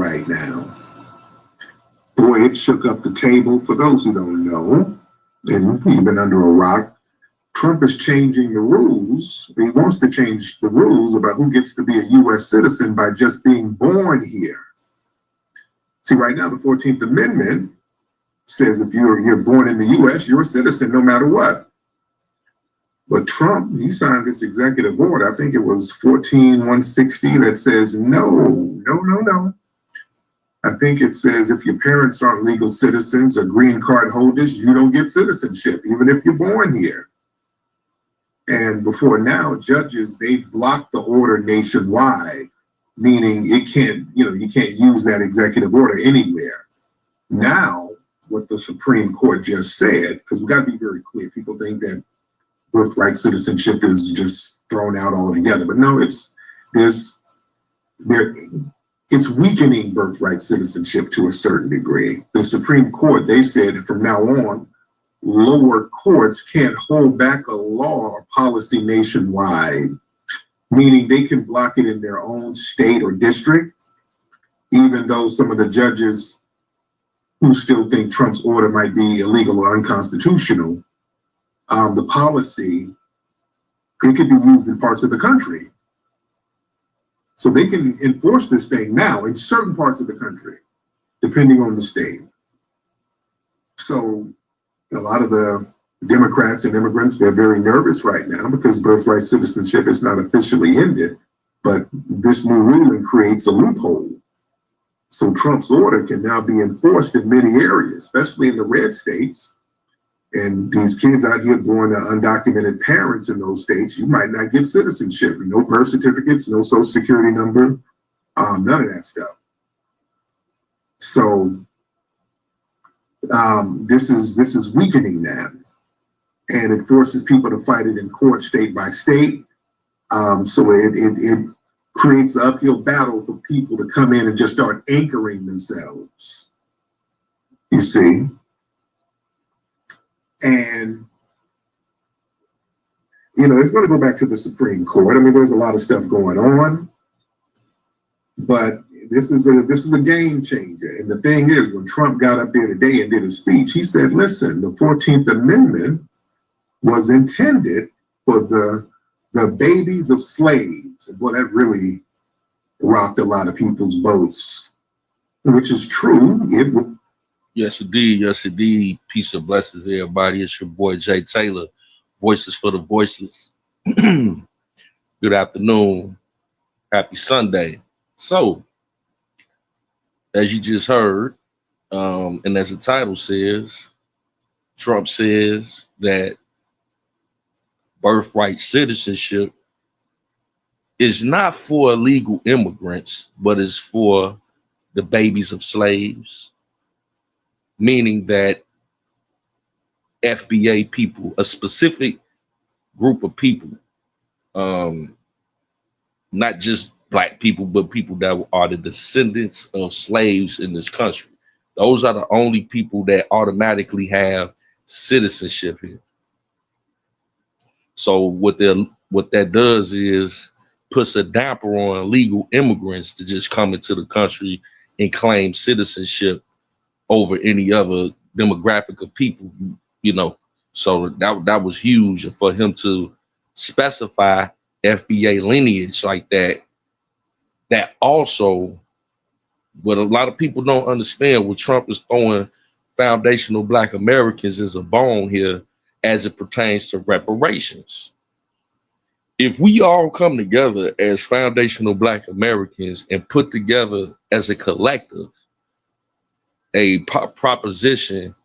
right now. Boy, it shook up the table. For those who don't know, and even under a rock, Trump is changing the rules. He wants to change the rules about who gets to be a U.S. citizen by just being born here. See, right now, the 14th Amendment says if you're born in the U.S., you're a citizen no matter what. But Trump, he signed this executive order, I think it was 14160, that says no. I think it says if your parents aren't legal citizens or green card holders, you don't get citizenship, even if you're born here. And before now, judges, they blocked the order nationwide, meaning it can't, you can't use that executive order anywhere. Now, what the Supreme Court just said, because we got to be very clear, people think that birthright citizenship is just thrown out altogether, but no, it's weakening birthright citizenship to a certain degree. The Supreme Court, they said from now on, lower courts can't hold back a law or policy nationwide, meaning they can block it in their own state or district, even though some of the judges who still think Trump's order might be illegal or unconstitutional, the policy, it could be used in parts of the country. So they can enforce this thing now in certain parts of the country, depending on the state. So a lot of the Democrats and immigrants, they're very nervous right now because birthright citizenship is not officially ended, but this new ruling creates a loophole. So Trump's order can now be enforced in many areas, especially in the red states. And these kids out here born to undocumented parents in those states, you might not get citizenship. No birth certificates, no social security number, none of that stuff. So this is weakening that, and it forces people to fight it in court state by state. So it creates an uphill battle for people to come in and just start anchoring themselves. You see. And, it's going to go back to the Supreme Court. I mean, there's a lot of stuff going on, but this is a game changer. And the thing is, when Trump got up there today and did a speech, he said, listen, the 14th Amendment was intended for the babies of slaves. And boy, that really rocked a lot of people's boats, which is true. Yes, indeed. Yes, indeed. Peace and blessings, everybody. It's your boy, Jay Taylor. Voices for the voiceless. Good afternoon. Happy Sunday. So, as you just heard, and as the title says, Trump says that birthright citizenship is not for illegal immigrants, but is for the babies of slaves. Meaning that FBA people, a specific group of people, not just black people, but people that are the descendants of slaves in this country. Those are the only people that automatically have citizenship here. So what that does is puts a damper on illegal immigrants to just come into the country and claim citizenship over any other demographic of people, So that was huge. And for him to specify FBA lineage like that also, what a lot of people don't understand, what Trump is throwing foundational Black Americans as a bone here as it pertains to reparations. If we all come together as foundational Black Americans and put together as a collective a proposition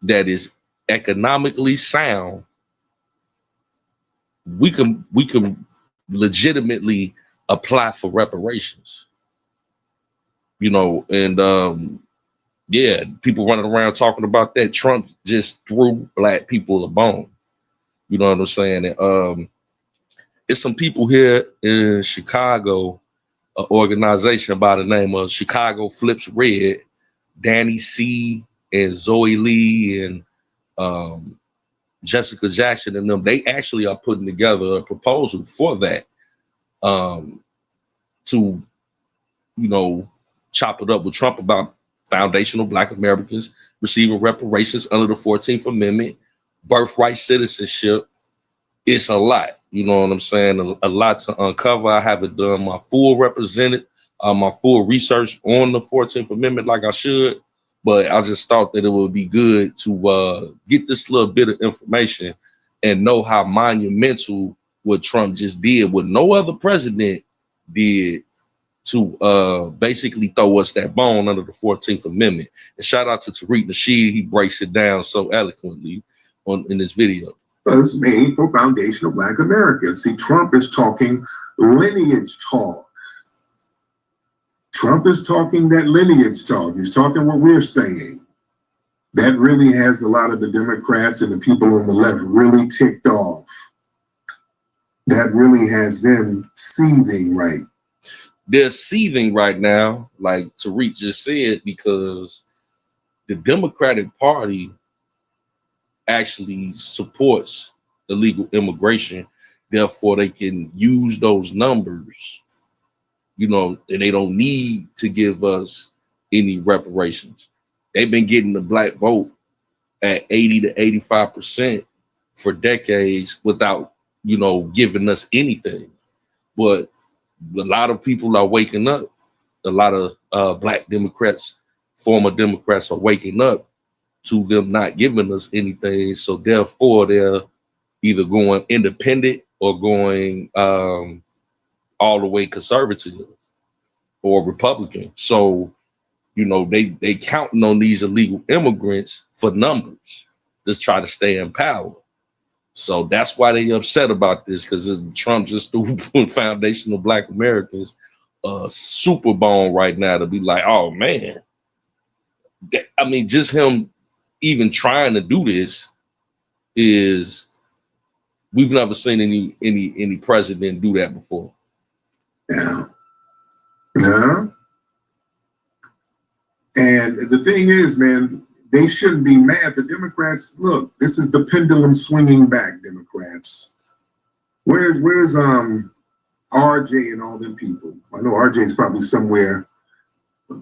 that is economically sound, we can legitimately apply for reparations. And people running around talking about that. Trump just threw Black people a bone. You know what I'm saying? And, it's some people here in Chicago, an organization by the name of Chicago Flips Red, Danny C and Zoe Lee and Jessica Jackson and them, they actually are putting together a proposal for that, to, chop it up with Trump about foundational Black Americans receiving reparations under the 14th Amendment, birthright citizenship. It's a lot. You know what I'm saying? A lot to uncover. I haven't done my full my full research on the 14th Amendment like I should, but I just thought that it would be good to get this little bit of information and know how monumental what Trump just did, what no other president did, to basically throw us that bone under the 14th Amendment. And shout out to Tariq Nasheed. He breaks it down so eloquently in this video. Was made for foundational Black Americans. See, Trump is talking lineage talk. Trump is talking that lineage talk. He's talking what we're saying. That really has a lot of the Democrats and the people on the left really ticked off. That really has them seething, right? They're seething right now, like Tariq just said, because the Democratic Party actually supports illegal immigration. Therefore, they can use those numbers, and they don't need to give us any reparations. They've been getting the Black vote at 80 to 85% for decades without, giving us anything. But a lot of people are waking up. A lot of Black Democrats, former Democrats, are waking up to them not giving us anything. So therefore, they're either going independent or going all the way conservative or Republican. So, they counting on these illegal immigrants for numbers to try to stay in power. So that's why they upset about this, because Trump just threw foundational Black Americans super bone right now to be like, oh man. I mean, just him even trying to do this is, we've never seen any president do that before. Yeah. Yeah. And the thing is, man, they shouldn't be mad. The Democrats, look, this is the pendulum swinging back, Democrats. Where's RJ and all them people? I know RJ's probably somewhere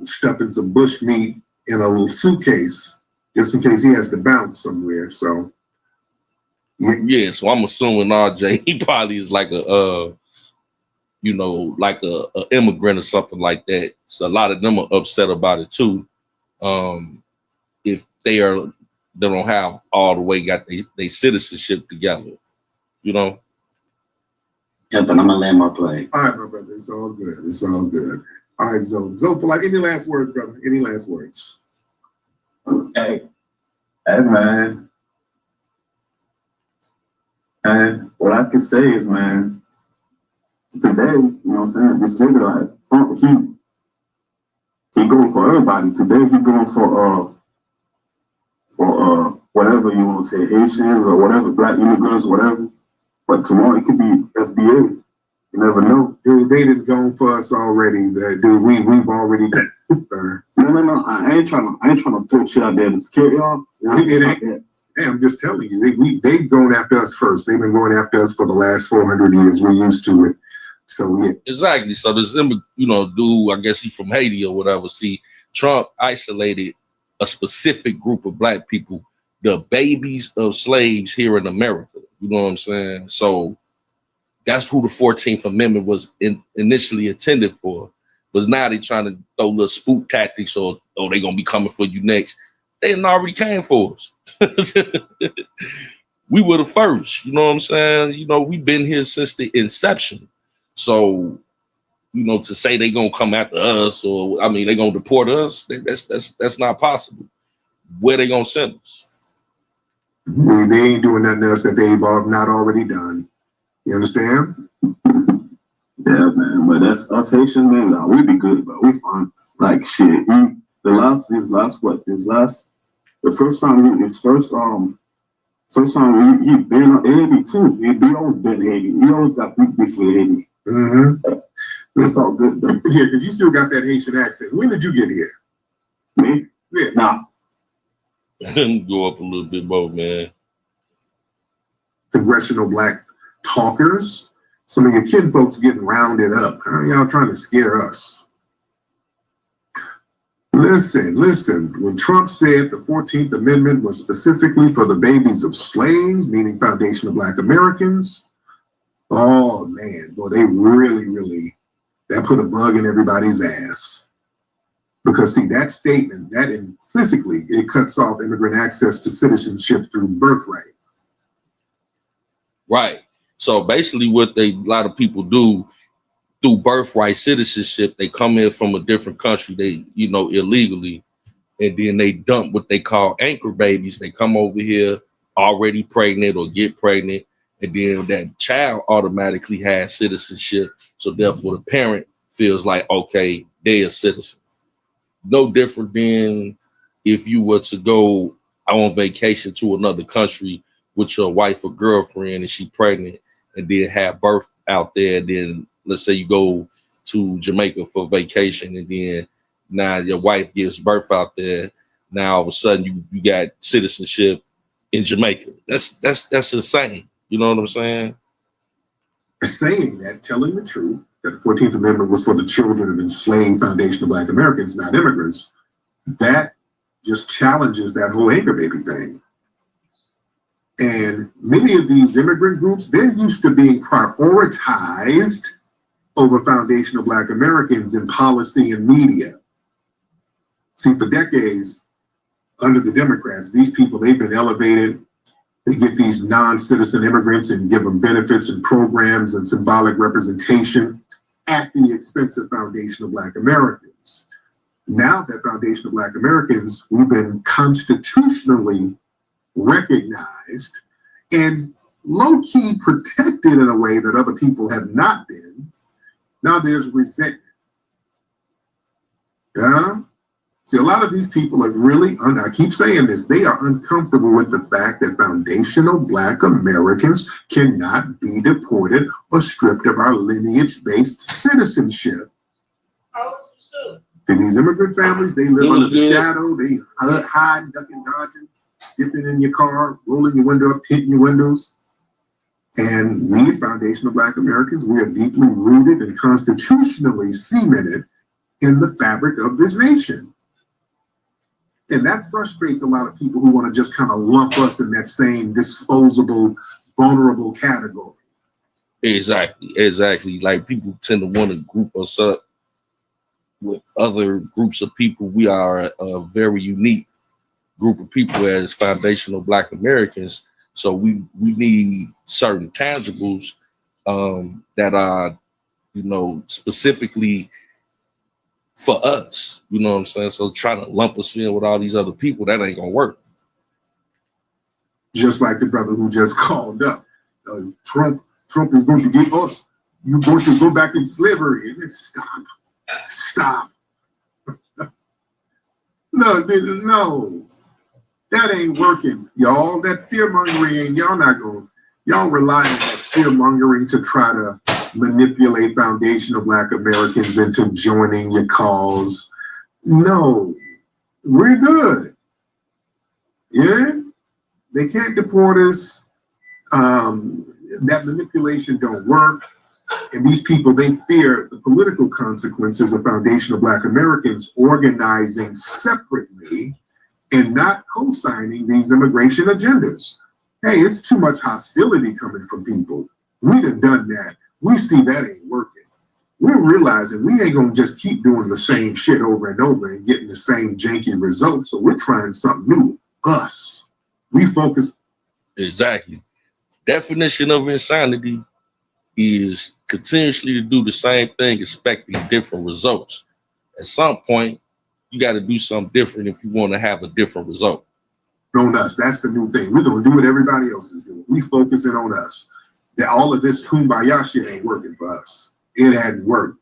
stuffing some bush meat in a little suitcase just in case he has to bounce somewhere. So yeah, so I'm assuming RJ, he probably is like a like a immigrant or something like that. So a lot of them are upset about it too. If they don't have all the way got their citizenship together, Yeah, but I'm gonna land my plane. All right, my brother, it's all good. It's all good. All right, Zoe, for like, any last words, brother? Any last words? Hey, man. And what I can say is, man, today, you know what I'm saying, this nigga, like, Trump, he going for everybody. Today, he going for whatever you want to say, Asians or whatever, Black immigrants, whatever. But tomorrow it could be SBA. You never know. Dude, they didn't go for us already. Dude, we've already done. No. I ain't trying to throw shit out there to scare y'all. I'm just telling you, they've gone after us first. They've been going after us for the last 400 years. We're used to it. So yeah. Exactly. So this, dude, I guess he's from Haiti or whatever. See, Trump isolated a specific group of Black people, the babies of slaves here in America. You know what I'm saying? So that's who the 14th Amendment was initially intended for. But now they're trying to throw little spook tactics, or they're gonna be coming for you next. They already came for us. We were the first. You know what I'm saying? We've been here since the inception. So, to say they're gonna come after us, or they're gonna deport us, that's not possible. Where they gonna send us? They ain't doing nothing else that they've not already done. You understand? Yeah, man. But that's us Haitians, man. Nah, we be good, bro. We fine. Like shit. The first time he been on Haiti too. He always been Haiti. He always got beats with Haiti. Mm-hmm. It's all good though. Yeah, because you still got that Haitian accent. When did you get here? Me? Yeah. Nah. Go up a little bit more, man. Congressional Black talkers. Some of your kin folks getting rounded up. How are y'all trying to scare us? Listen. When Trump said the 14th Amendment was specifically for the babies of slaves, meaning foundation of Black Americans, oh man, boy, they really, that put a bug in everybody's ass. Because see, that statement, that implicitly, it cuts off immigrant access to citizenship through birthright. Right. So basically what a lot of people do through birthright citizenship, they come in from a different country, they, illegally, and then they dump what they call anchor babies. They come over here already pregnant or get pregnant, and then that child automatically has citizenship. So therefore the parent feels like, okay, they're a citizen. No different than if you were to go on vacation to another country with your wife or girlfriend and she pregnant and then have birth out there. And then let's say you go to Jamaica for vacation and then now your wife gives birth out there. Now all of a sudden you got citizenship in Jamaica. That's insane. You know what I'm saying? Saying that, telling the truth, that the 14th Amendment was for the children of enslaved foundation of Black Americans, not immigrants, that just challenges that whole anchor baby thing. And many of these immigrant groups, they're used to being prioritized over foundational Black Americans in policy and media. See, for decades, under the Democrats, these people, they've been elevated. They get these non-citizen immigrants and give them benefits and programs and symbolic representation at the expense of foundational Black Americans. Now that foundational Black Americans, we've been constitutionally recognized and low-key protected in a way that other people have not been. Now there's resentment. Yeah? See, a lot of these people are really, I keep saying this, they are uncomfortable with the fact that foundational Black Americans cannot be deported or stripped of our lineage-based citizenship. To these immigrant families, they live under the shadow, they hide, ducking, dodging, dipping in your car, rolling your window up, tinting your windows. And we as foundational Black Americans, we are deeply rooted and constitutionally cemented in the fabric of this nation. And that frustrates a lot of people who want to just kind of lump us in that same disposable, vulnerable category. Exactly. Like people tend to want to group us up with other groups of people. We are a very unique group of people as foundational Black Americans. So we need certain tangibles that are, specifically for us. You know what I'm saying? So trying to lump us in with all these other people, that ain't gonna work. Just like the brother who just called up. Trump is going to get us. You're going to go back in slavery. And stop. No. That ain't working, y'all. That fear-mongering ain't, y'all rely on that fear-mongering to try to manipulate foundational Black Americans into joining your cause. No, we're good. Yeah? They can't deport us. That manipulation don't work. And these people, they fear the political consequences of foundational Black Americans organizing separately and not co-signing these immigration agendas. Hey, it's too much hostility coming from people. We done that. We see that ain't working. We're realizing we ain't gonna just keep doing the same shit over and over and getting the same janky results. So we're trying something new. Us. We focus. Exactly. Definition of insanity is continuously to do the same thing, expecting different results. At some point, you got to do something different if you want to have a different result. On us. That's the new thing. We're going to do what everybody else is doing. We focusing on us. That all of this kumbaya shit ain't working for us. It hadn't worked.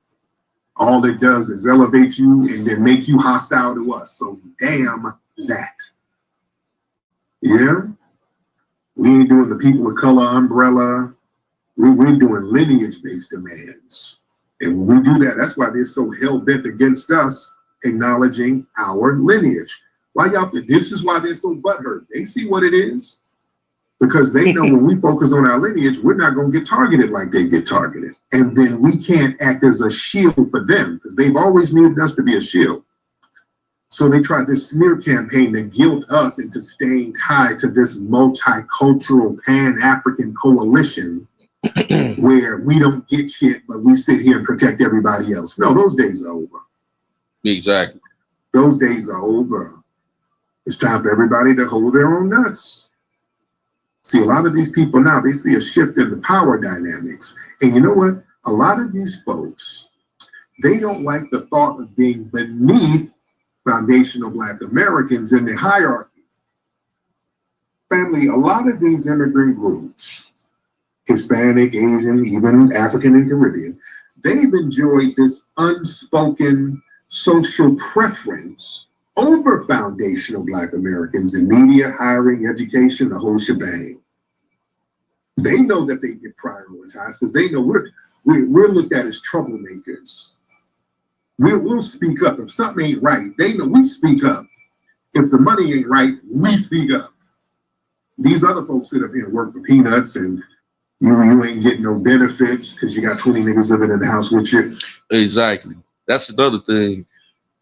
All it does is elevate you and then make you hostile to us. So damn that. Yeah? We ain't doing the people of color umbrella. We're doing lineage-based demands. And when we do that, that's why they're so hell-bent against us acknowledging our lineage. This is why they're so butthurt. They see what it is. Because they know when we focus on our lineage, we're not going to get targeted like they get targeted. And then we can't act as a shield for them because they've always needed us to be a shield. So they tried this smear campaign to guilt us into staying tied to this multicultural Pan-African coalition where we don't get shit, but we sit here and protect everybody else. No, those days are over. Exactly. Those days are over. It's time for everybody to hold their own nuts. See, a lot of these people now, they see a shift in the power dynamics. And you know what? A lot of these folks, they don't like the thought of being beneath foundational Black Americans in the hierarchy. Family, a lot of these immigrant groups, Hispanic, Asian, even African and Caribbean, they've enjoyed this unspoken social preference over foundational Black Americans in media, hiring, education, the whole shebang. They know that they get prioritized because they know we're looked at as troublemakers. We'll speak up. If something ain't right, they know we speak up. If the money ain't right, we speak up. These other folks sit up here and work for peanuts, and you ain't getting no benefits because you got 20 niggas living in the house with you. Exactly. That's another thing.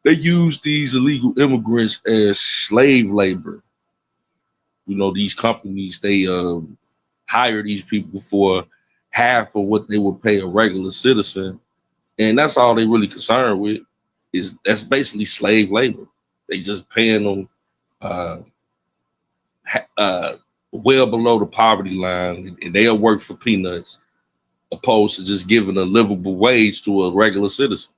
They use these illegal immigrants as slave labor. You know, these companies, they hire these people for half of what they would pay a regular citizen. And that's all they really concerned with is that's basically slave labor. They just paying them uh, well below the poverty line, and they'll work for peanuts, opposed to just giving a livable wage to a regular citizen.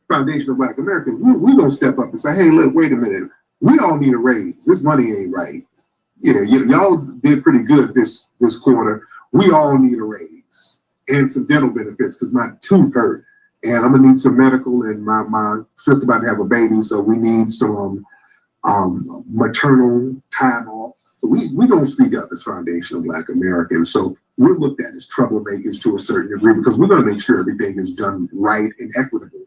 Foundational Black Americans, we gonna step up and say, hey, look, wait a minute. We all need a raise. This money ain't right. Yeah, y'all did pretty good this quarter. We all need a raise and some dental benefits because my tooth hurt. And I'm gonna need some medical, and my sister about to have a baby, so we need some maternal time off. So we don't speak up as foundational Black Americans. So we're looked at as troublemakers to a certain degree because we're gonna make sure everything is done right and equitable.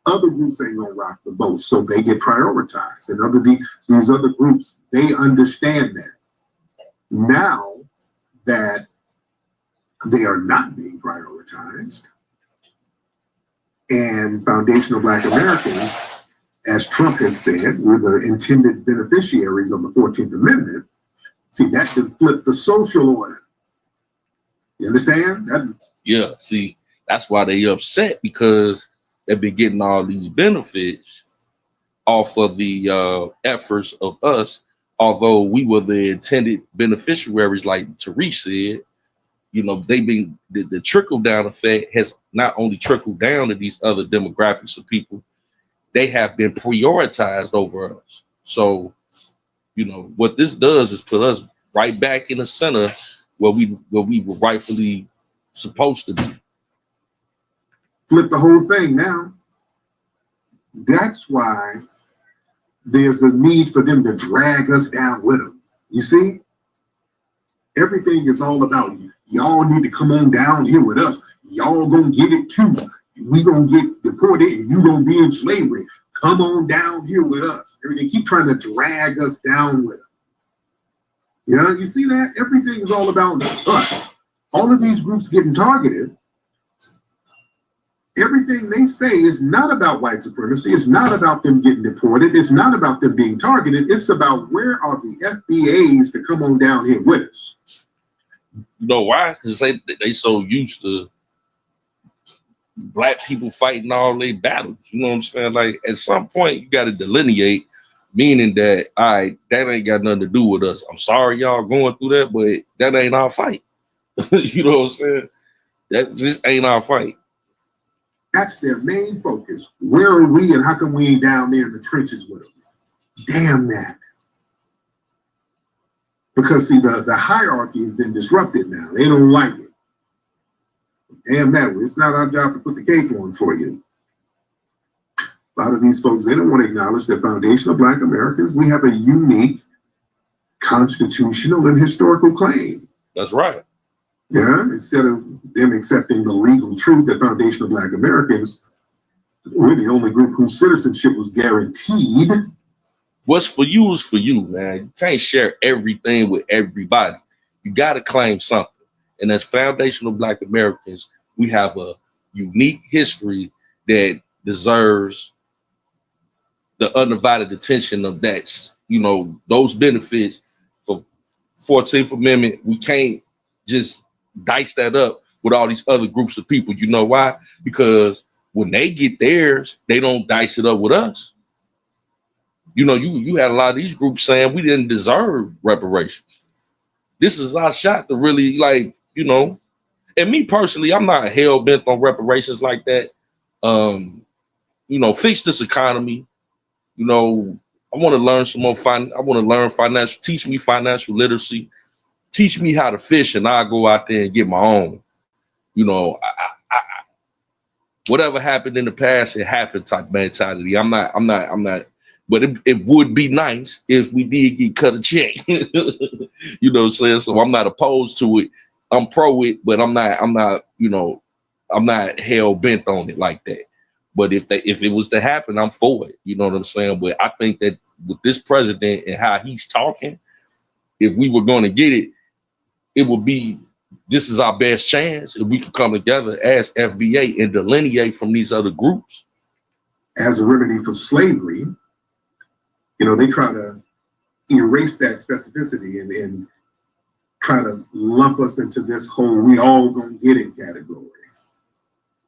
Other groups ain't gonna rock the boat, so they get prioritized. And these other groups, they understand that. Now that they are not being prioritized, and foundational Black Americans, as Trump has said, we're the intended beneficiaries of the 14th Amendment. See, that did flip the social order. You understand? Yeah, see, that's why they upset because they've been getting all these benefits off of the efforts of us. Although we were the intended beneficiaries, like Therese said, you know, they've been the trickle down effect has not only trickled down to these other demographics of people, they have been prioritized over us. So, you know, what this does is put us right back in the center where we were rightfully supposed to be. Flip the whole thing now. That's why there's a need for them to drag us down with them. You see? Everything is all about you. Y'all need to come on down here with us. Y'all gonna get it too. We gonna get deported and you gonna be in slavery. Come on down here with us. They keep trying to drag us down with them. You know, you see that? Everything is all about us. All of these groups getting targeted. Everything they say is not about white supremacy. It's not about them getting deported. It's not about them being targeted. It's about where are the FBAs to come on down here with us. You know why? Because they so used to Black people fighting all their battles. You know what I'm saying? Like at some point you got to delineate, meaning that all right, that ain't got nothing to do with us. I'm sorry y'all going through that, but that ain't our fight. You know what I'm saying? That just ain't our fight. That's their main focus. Where are we and how come we ain't down there in the trenches with them? Damn that. Because see, the hierarchy has been disrupted now. They don't like it. Damn that. It's not our job to put the cape on for you. A lot of these folks, they don't want to acknowledge that foundational Black Americans, we have a unique constitutional and historical claim. That's right. Yeah, instead of them accepting the legal truth that foundational Black Americans, we're the only group whose citizenship was guaranteed. What's for you is for you, man. You can't share everything with everybody. You got to claim something. And as foundational Black Americans, we have a unique history that deserves the undivided attention of that, those benefits for 14th Amendment. We can't just dice that up with all these other groups of people. You know why? Because when they get theirs, they don't dice it up with us. You had a lot of these groups saying we didn't deserve reparations. This is our shot to really, and me personally, I'm not hell bent on reparations like that. Fix this economy. I want to learn some more I want to learn teach me financial literacy, teach me how to fish, and I'll go out there and get my own. Whatever happened in the past, it happened type mentality. I'm not, but it would be nice if we did get cut a check. You know what I'm saying? So I'm not opposed to it. I'm pro it, but I'm not hell bent on it like that. But if it was to happen, I'm for it. You know what I'm saying? But I think that with this president and how he's talking, if we were going to get it, it would be, this is our best chance if we could come together as FBA and delineate from these other groups. As a remedy for slavery, they try to erase that specificity and try to lump us into this whole we all gonna get it category.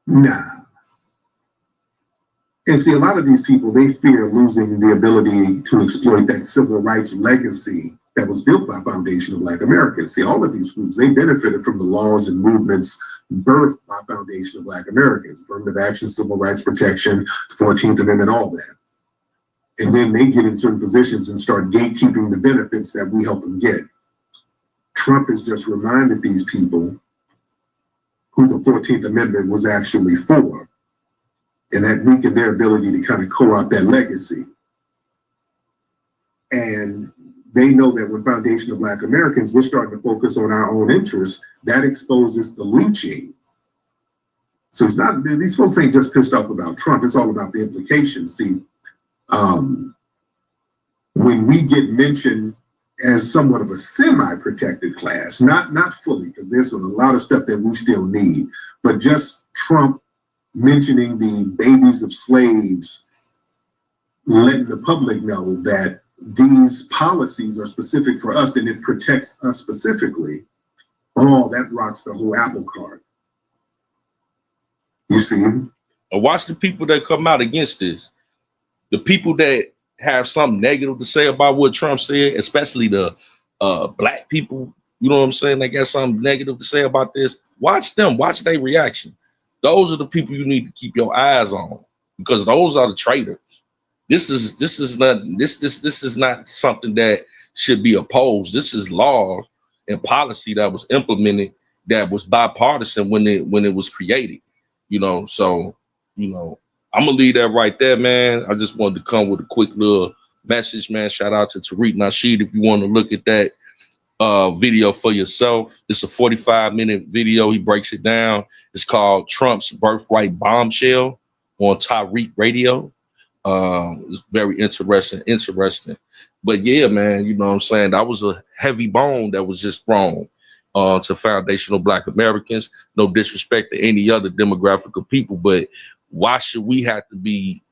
Nah. And see, a lot of these people, they fear losing the ability to exploit that civil rights legacy that was built by foundational Black Americans. See, all of these groups, they benefited from the laws and movements birthed by foundational Black Americans, affirmative action, civil rights protection, the 14th Amendment, all that. And then they get in certain positions and start gatekeeping the benefits that we help them get. Trump has just reminded these people who the 14th Amendment was actually for, and that weakened their ability to kind of co-opt that legacy. And they know that when foundational Black Americans, we're starting to focus on our own interests, that exposes the lynching. So it's not, these folks ain't just pissed off about Trump, it's all about the implications. See, when we get mentioned as somewhat of a semi-protected class, not fully, because there's a lot of stuff that we still need, but just Trump mentioning the babies of slaves, letting the public know that these policies are specific for us and it protects us specifically, that rocks the whole apple cart. You see? Watch the people that come out against this. The people that have something negative to say about what Trump said, especially the Black people, you know what I'm saying? They got something negative to say about this. Watch them, watch their reaction. Those are the people you need to keep your eyes on, because those are the traitors. This is not something that should be opposed. This is law and policy that was implemented, that was bipartisan when it was created. So I'm gonna leave that right there, man. I just wanted to come with a quick little message, man. Shout out to Tariq Nasheed. If you want to look at that video for yourself, it's a 45-minute video. He breaks it down. It's called Trump's Birthright Bombshell on Tariq Radio. It's very interesting. But yeah, man, you know what I'm saying? That was a heavy bone that was just thrown to foundational Black Americans. No disrespect to any other demographic of people, but why should we have to be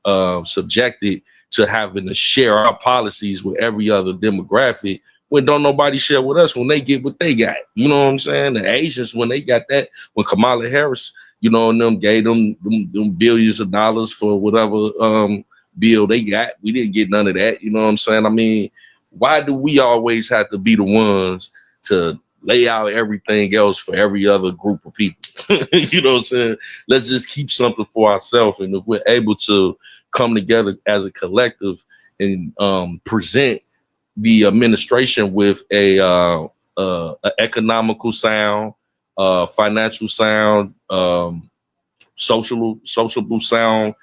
subjected to having to share our policies with every other demographic when don't nobody share with us when they get what they got? You know what I'm saying? The Asians, when they got that, when Kamala Harris, and them gave them billions of dollars for whatever bill they got, we didn't get none of that. You know what I'm saying? I mean, why do we always have to be the ones to lay out everything else for every other group of people? You know what I'm saying? Let's just keep something for ourselves. And if we're able to come together as a collective and present the administration with a economical sound, financial sound, sociable sound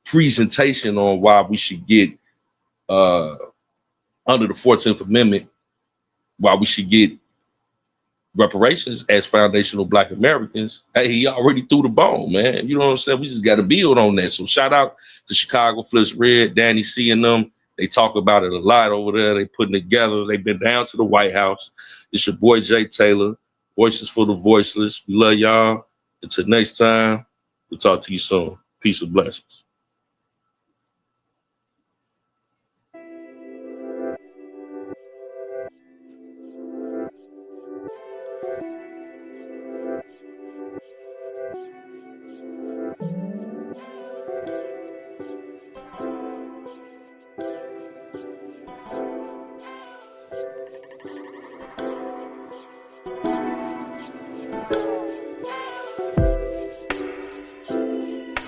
presentation on why we should get under the 14th Amendment, why we should get reparations as foundational Black Americans. Hey, he already threw the bone, man. You know what I'm saying? We just got to build on that. So shout out to Chicago Flips Red, Danny C and them. They talk about it a lot over there. They putting together. They've been down to the White House. It's your boy Jay Taylor, Voices for the Voiceless. We love y'all. Until next time, we'll talk to you soon. Peace and blessings.